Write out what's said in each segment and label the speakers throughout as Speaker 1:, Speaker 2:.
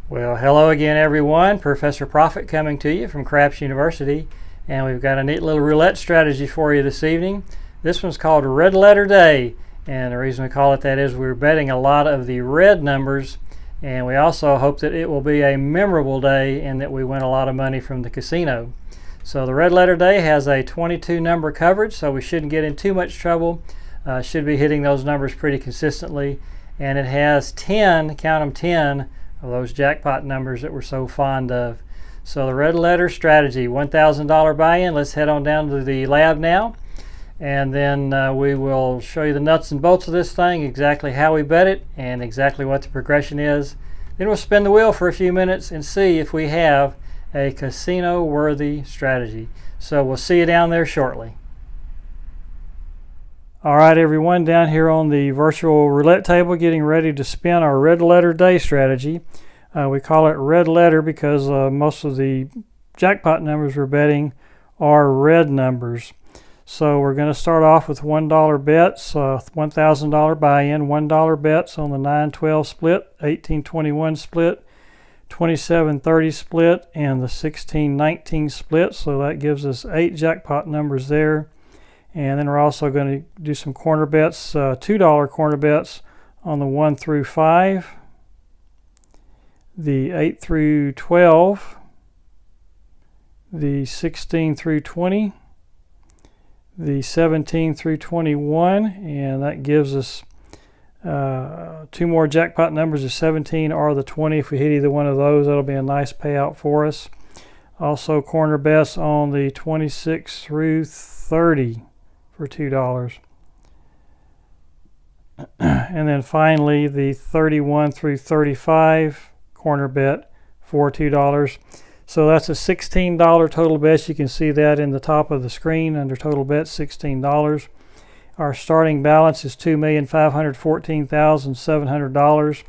Speaker 1: Well, hello again, everyone. Professor Profit coming to you from Craps University, and we've got a neat little roulette strategy for you this evening. This one's called Red Letter Day, and the reason we call it that is we're betting a lot of the red numbers, and we also hope that it will be a memorable day and that we win a lot of money from the casino. So the Red Letter Day has a 22 number coverage, so we shouldn't get in too much trouble. Should be hitting those numbers pretty consistently, and it has 10, count them 10, of those jackpot numbers that we're so fond of. So the red letter strategy, $1,000 buy-in. Let's head on down to the lab now, and then we will show you the nuts and bolts of this thing, exactly how we bet it and exactly what the progression is. Then we'll spin the wheel for a few minutes and see if we have a casino worthy strategy. So we'll see you down there shortly. All right, everyone, down here on the virtual roulette table, getting ready to spin our red letter day strategy. We call it red letter because most of the jackpot numbers we're betting are red numbers. So we're going to start off with $1 bets, $1,000 buy-in, $1 bets on the 9-12 split, 18-21 split, 27-30 split, and the 16-19 split. So that gives us 8 jackpot numbers there. And then we're also going to do some corner bets, $2 corner bets on the 1 through 5, the 8 through 12, the 16 through 20, the 17 through 21, and that gives us 2 more jackpot numbers, the 17 or the 20. If we hit either one of those, that'll be a nice payout for us. Also corner bets on the 26 through 30. For $2. And then finally the 31 through 35 corner bet for $2. So that's a $16 total bet. You can see that in the top of the screen under total bet, $16. Our starting balance is $2,514,700,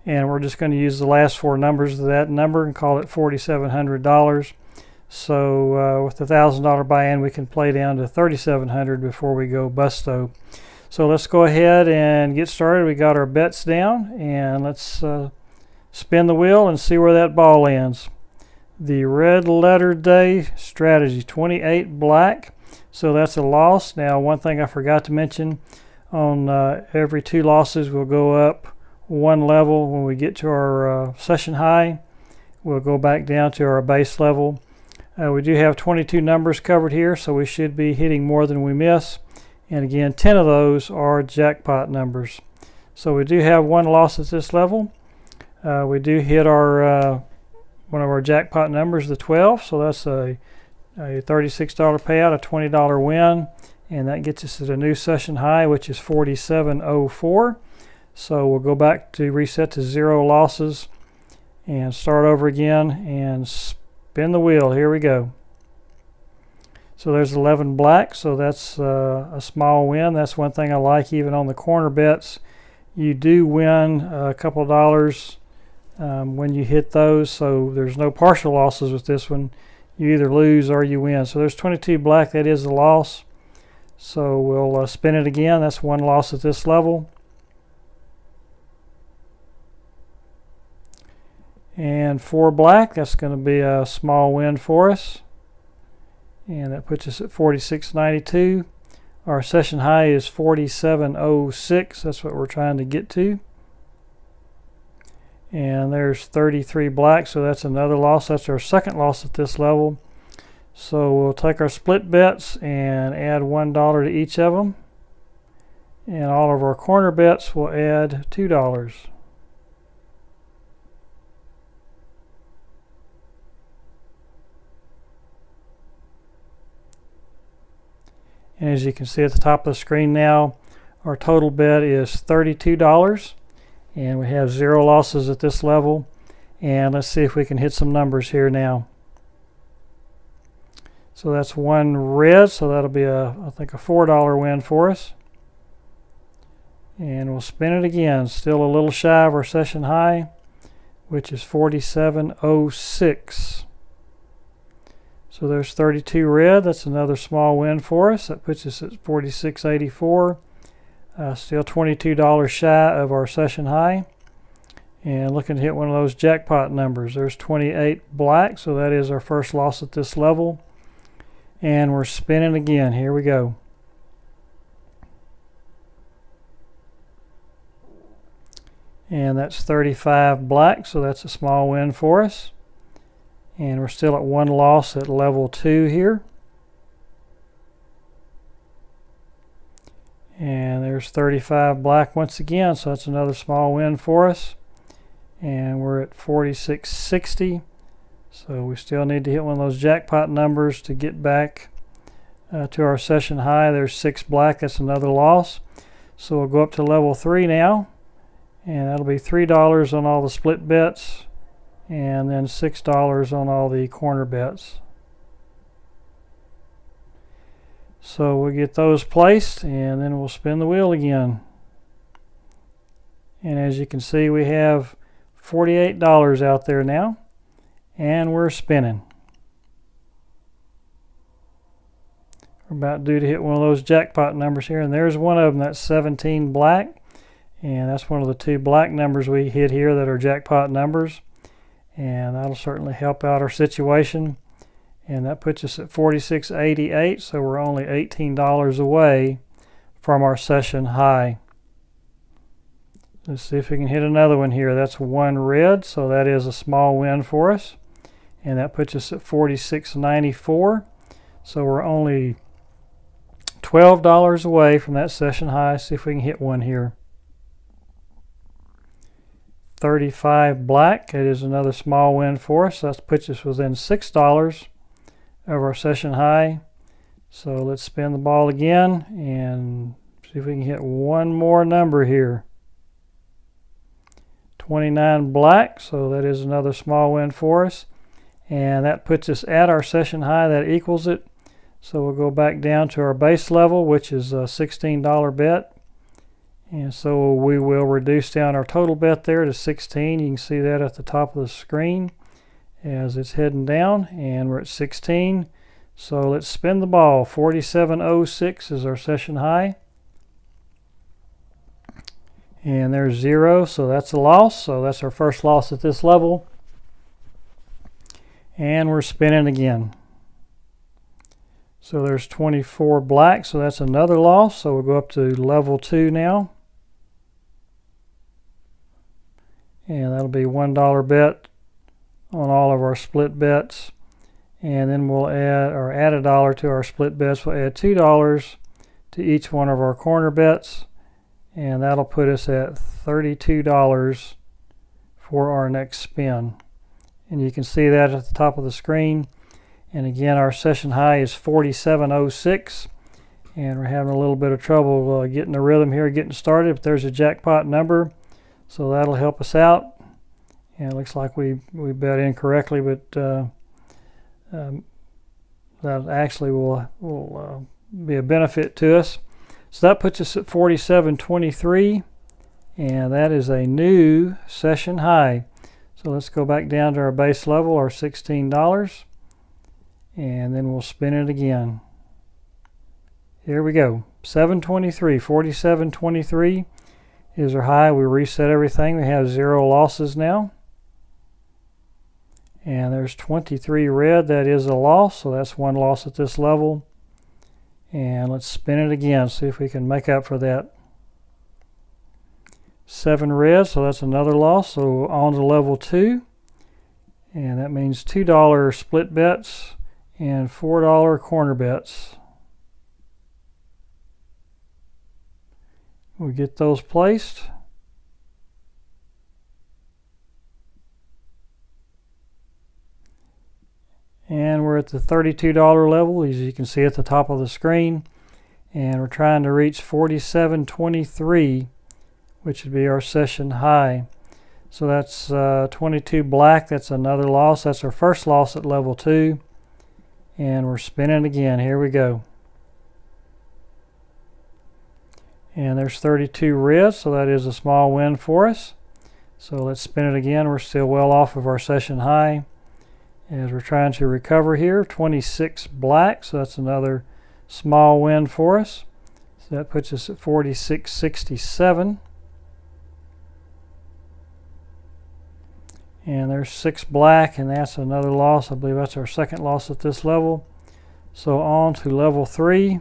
Speaker 1: and we're just going to use the last 4 numbers of that number and call it $4,700. So with the $1,000 buy-in, we can play down to $3,700 before we go busto. So let's go ahead and get started. We got our bets down, and let's spin the wheel and see where that ball lands. The red letter day strategy, 28 black. So that's a loss. Now, one thing I forgot to mention, on every 2 losses, we'll go up 1 level. When we get to our session high, we'll go back down to our base level. We do have 22 numbers covered here, so we should be hitting more than we miss. And again, 10 of those are jackpot numbers. So we do have 1 loss at this level. We do hit our one of our jackpot numbers, the 12. So that's a $36 payout, a $20 win. And that gets us to a new session high, which is 4704. So we'll go back to reset to 0 losses and start over again and spin the wheel. Here we go. So there's 11 black, so that's a small win. That's one thing I like. Even on the corner bets, you do win a couple of dollars when you hit those, so there's no partial losses with this one. You either lose or you win. So there's 22 black. That is the loss. So we'll spin it again. That's 1 loss at this level. And 4 black, that's going to be a small win for us. And that puts us at 46.92. Our session high is 47.06. That's what we're trying to get to. And there's 33 black, so that's another loss. That's our second loss at this level. So we'll take our split bets and add $1 to each of them. And all of our corner bets will add $2. And as you can see at the top of the screen now, our total bet is $32. And we have 0 losses at this level. And let's see if we can hit some numbers here now. So that's 1 red, so that'll be I think a $4 win for us. And we'll spin it again. Still a little shy of our session high, which is 47.06. So there's 32 red. That's another small win for us. That puts us at 46.84. Still $22 shy of our session high. and looking to hit one of those jackpot numbers. There's 28 black, so that is our first loss at this level. And we're spinning again. Here we go. And that's 35 black, so that's a small win for us. And we're still at one loss at level 2 here. And there's 35 black once again, so that's another small win for us. And we're at 4660. So we still need to hit one of those jackpot numbers to get back to our session high. There's 6 black, that's another loss. So we'll go up to level 3 now. And that'll be $3 on all the split bets, and then $6 on all the corner bets. So we'll get those placed, and then we'll spin the wheel again. And as you can see, we have $48 out there now, and we're spinning. We're about due to hit one of those jackpot numbers here, and there's one of them. That's 17 black. And that's one of the 2 black numbers we hit here that are jackpot numbers. And that'll certainly help out our situation. And that puts us at $46.88, so we're only $18 away from our session high. Let's see if we can hit another one here. That's 1 red, so that is a small win for us. And that puts us at $46.94. So we're only $12 away from that session high. See if we can hit one here. 35 black, it is another small win for us. That puts us within $6 of our session high. So let's spin the ball again and see if we can hit one more number here. 29 black, so that is another small win for us. And that puts us at our session high, that equals it. So we'll go back down to our base level, which is a $16 bet. And so we will reduce down our total bet there to 16. You can see that at the top of the screen as it's heading down, and we're at 16. So let's spin the ball. 47.06 is our session high. And there's 0, so that's a loss. So that's our first loss at this level. And we're spinning again. So there's 24 black, so that's another loss. So we'll go up to level 2 now. And that'll be $1 bet on all of our split bets. And then we'll add $1 to our split bets. We'll add $2 to each one of our corner bets. And that'll put us at $32 for our next spin. And you can see that at the top of the screen. And again, our session high is 47.06. And we're having a little bit of trouble getting the rhythm here, getting started. But there's a jackpot number. So that'll help us out. And it looks like we bet incorrectly, but that actually will be a benefit to us. So that puts us at 47.23, and that is a new session high. So let's go back down to our base level, our $16, and then we'll spin it again. Here we go. 723, 47.23 is our high. We reset everything. We have 0 losses now. And there's 23 red. That is a loss, so that's 1 loss at this level. And let's spin it again, see if we can make up for that. 7 red, so that's another loss. So on to level 2. And that means $2 split bets and $4 corner bets. We get those placed. And we're at the $32 level, as you can see at the top of the screen. And we're trying to reach 47.23, which would be our session high. So that's 22 black. That's another loss. That's our first loss at level 2. And we're spinning again. Here we go. And there's 32 red, so that is a small win for us. So let's spin it again. We're still well off of our session high as we're trying to recover here. 26 black, so that's another small win for us. So that puts us at 46.67. And there's 6 black, and that's another loss. I believe that's our second loss at this level. So on to level 3,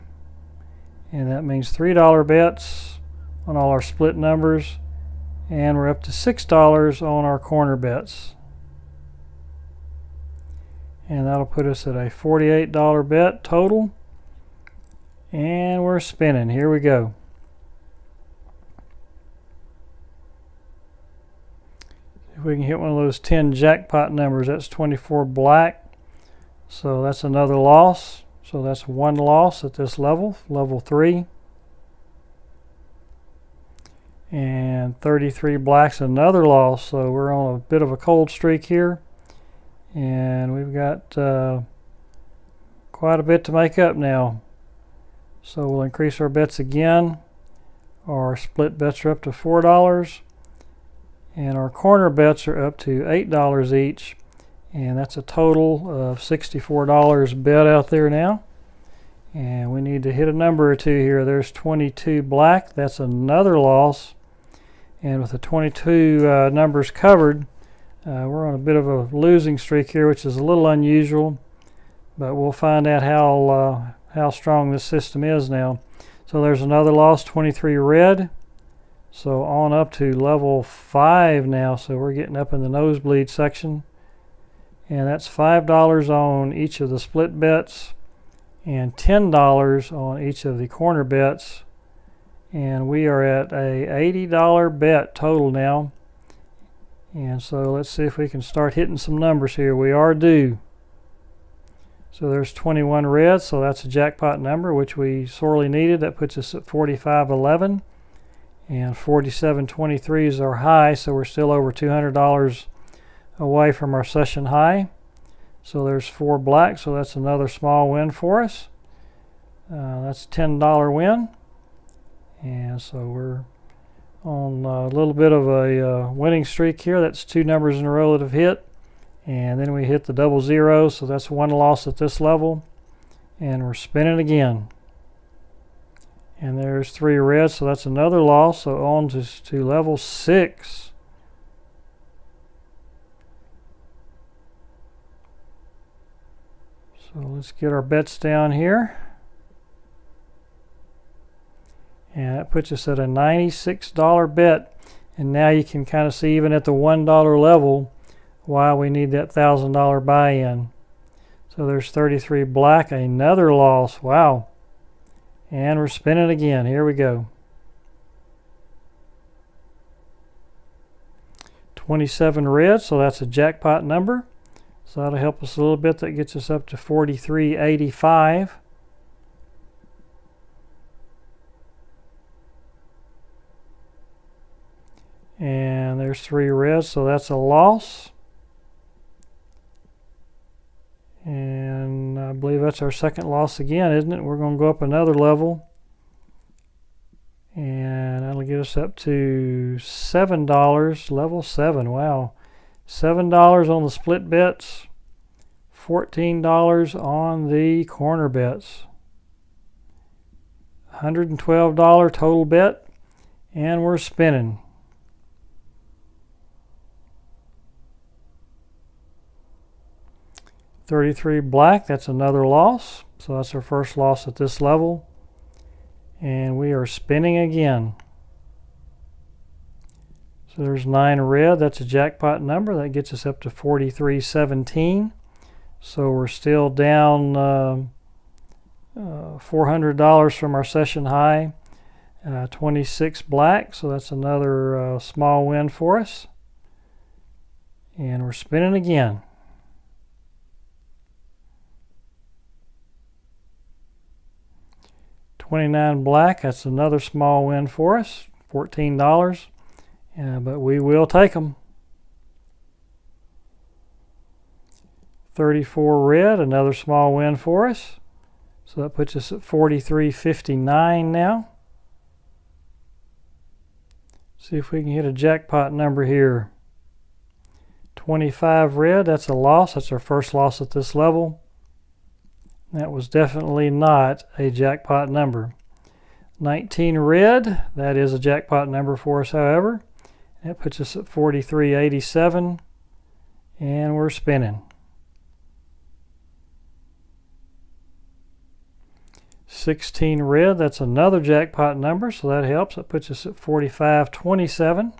Speaker 1: and that means $3 bets on all our split numbers, and we're up to $6 on our corner bets. And that'll put us at a $48 bet total. And we're spinning. Here we go. If we can hit one of those 10 jackpot numbers, that's 24 black. So that's another loss. So that's one loss at this level, level 3. And 33 black's another loss. So we're on a bit of a cold streak here. And we've got quite a bit to make up now. So we'll increase our bets again. Our split bets are up to $4. And our corner bets are up to $8 each. And that's a total of $64 bet out there now. And we need to hit a number or two here. There's 22 black. That's another loss. And with the 22 numbers covered, we're on a bit of a losing streak here, which is a little unusual, but we'll find out how strong this system is now. So there's another loss, 23 red. So on up to level 5 now. So we're getting up in the nosebleed section. And that's $5 on each of the split bets and $10 on each of the corner bets. And we are at a $80 bet total now. And so let's see if we can start hitting some numbers here. We are due. So there's 21 red, so that's a jackpot number, which we sorely needed. That puts us at 45.11. And 47.23 is our high, so we're still over $200 away from our session high. So there's 4 black, so that's another small win for us. That's a $10 win. And so we're on a little bit of a winning streak here. That's 2 numbers in a row that have hit. And then we hit the double zero, so that's 1 loss at this level. And we're spinning again. And there's 3 red, so that's another loss. So on to level 6. So let's get our bets down here. And that puts us at a $96 bet. And now you can kind of see, even at the $1 level, why we need that $1,000 buy-in. So there's 33 black, another loss. Wow. And we're spinning again. Here we go. 27 red, so that's a jackpot number. So that'll help us a little bit. That gets us up to 43.85. And there's 3 reds, so that's a loss. And I believe that's our second loss again, isn't it? We're going to go up another level. And that'll get us up to $7, level 7. Wow. $7 on the split bets, $14 on the corner bets. $112 total bet, and we're spinning. $33 black, that's another loss. So that's our first loss at this level. And we are spinning again. So there's 9 red, that's a jackpot number. That gets us up to 43.17. So we're still down $400 from our session high. 26 black, so that's another small win for us. And we're spinning again. $29 black, that's another small win for us, $14, but we will take them. 34 red, another small win for us, so that puts us at 43.59 now. See if we can hit a jackpot number here. 25 red, that's a loss, that's our first loss at this level. That was definitely not a jackpot number. 19 red, that is a jackpot number for us, however. That puts us at 43.87. And we're spinning. 16 red, that's another jackpot number, so that helps. That puts us at 4527.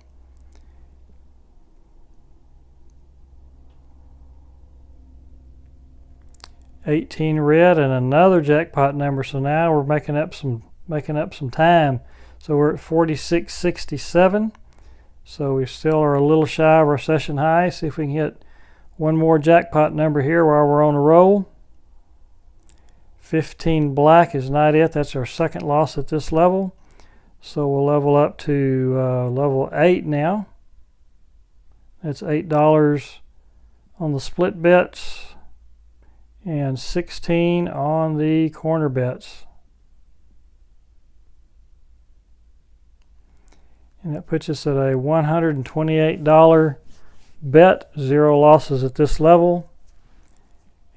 Speaker 1: $18 red and another jackpot number, so now we're making up some time. So we're at 4667. So we still are a little shy of our session high. See if we can hit one more jackpot number here while we're on a roll. 15 black is not it. That's our second loss at this level. So we'll level up to level 8 now. That's $8 on the split bets and 16 on the corner bets. And that puts us at a $128 bet, 0 losses at this level.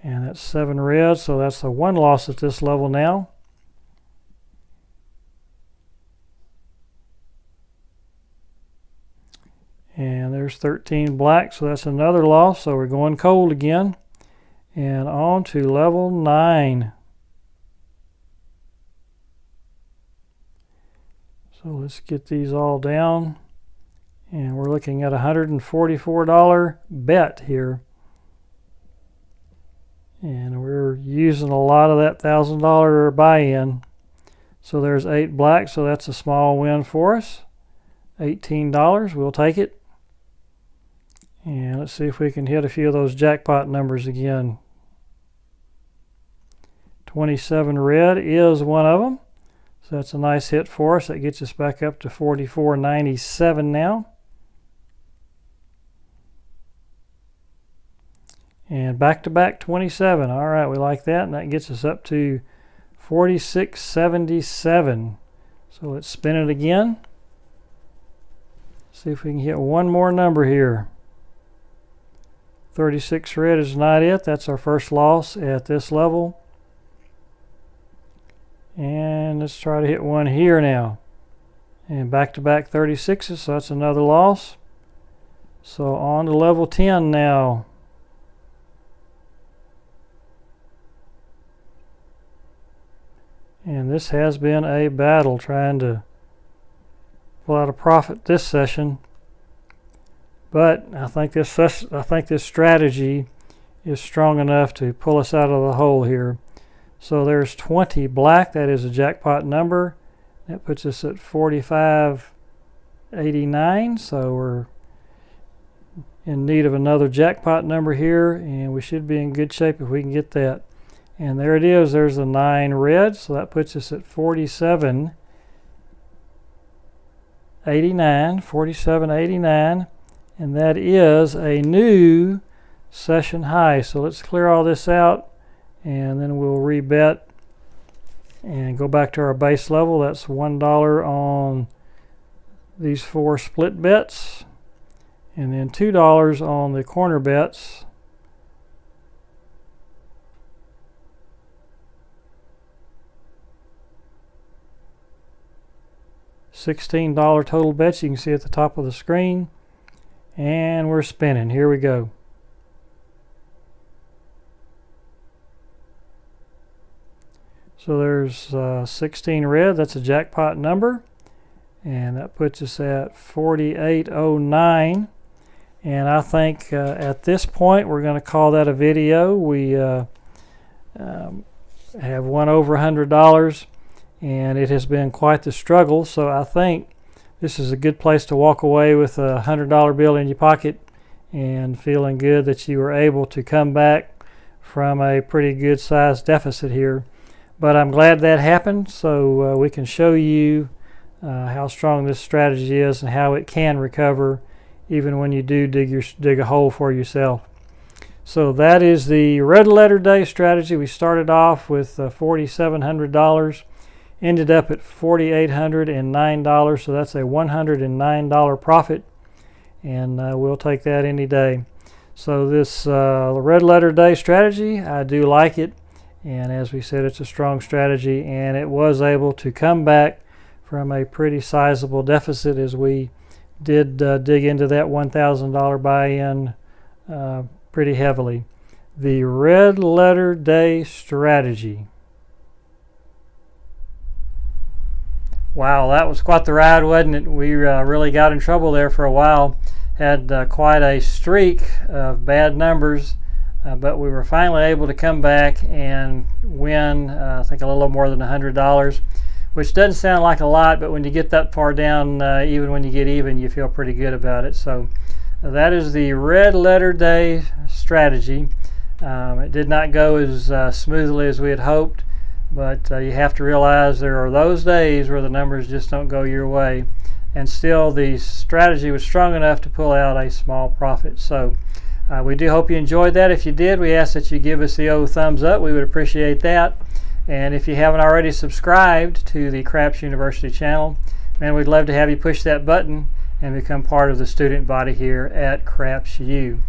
Speaker 1: And that's 7 red, so that's a 1 loss at this level now. And there's 13 black, so that's another loss, so we're going cold again. And on to level 9. So let's get these all down. And we're looking at a $144 bet here. And we're using a lot of that $1,000 buy-in. So there's 8 black, so that's a small win for us. $18, we'll take it. And let's see if we can hit a few of those jackpot numbers again. 27 red is one of them. So that's a nice hit for us. That gets us back up to $44.97 now. And back-to-back 27. All right, we like that. And that gets us up to $46.77. So let's spin it again. See if we can hit one more number here. 36 red is not it. That's our first loss at this level. And let's try to hit one here now. And back-to-back 36s, so that's another loss. So on to level 10 now. And this has been a battle trying to pull out a profit this session. But I think this strategy is strong enough to pull us out of the hole here. So there's 20 black. That is a jackpot number. That puts us at $45.89. So we're in need of another jackpot number here, and we should be in good shape if we can get that. And there it is. There's the 9 red. So that puts us at $47.89. And that is a new session high. So let's clear all this out, and then we'll rebet and go back to our base level. That's $1 on these 4 split bets, and then $2 on the corner bets. $16 total bets, you can see at the top of the screen. And we're spinning. Here we go. So there's 16 red. That's a jackpot number. And that puts us at 48.09. And I think at this point we're going to call that a video. We have won over $100. And it has been quite the struggle. So I think this is a good place to walk away with a $100 bill in your pocket and feeling good that you were able to come back from a pretty good sized deficit here. But I'm glad that happened, so we can show you how strong this strategy is and how it can recover even when you do dig a hole for yourself. So that is the red letter day strategy. We started off with $4,700. Ended up at $4,809, so that's a $109 profit, and we'll take that any day. So this red letter day strategy, I do like it, and as we said, it's a strong strategy, and it was able to come back from a pretty sizable deficit as we did dig into that $1,000 buy-in pretty heavily. The red letter day strategy. Wow, that was quite the ride, wasn't it? We really got in trouble there for a while. Had quite a streak of bad numbers, but we were finally able to come back and win, I think, a little more than $100, which doesn't sound like a lot, but when you get that far down, even when you get even, you feel pretty good about it. So that is the red letter day strategy. It did not go as smoothly as we had hoped, but you have to realize there are those days where the numbers just don't go your way, and still the strategy was strong enough to pull out a small profit. So we do hope you enjoyed that. If you did, we ask that you give us the old thumbs up. We would appreciate that. And if you haven't already subscribed to the Craps University channel, man, we'd love to have you push that button and become part of the student body here at Craps U.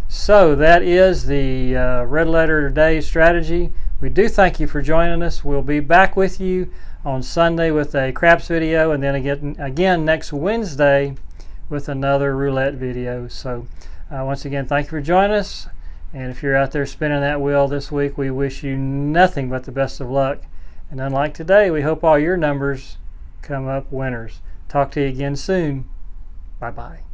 Speaker 1: So that is the red letter day strategy. We do thank you for joining us. We'll be back with you on Sunday with a craps video, and then again next Wednesday with another roulette video. So once again, thank you for joining us. And if you're out there spinning that wheel this week, we wish you nothing but the best of luck. And unlike today, we hope all your numbers come up winners. Talk to you again soon. Bye-bye.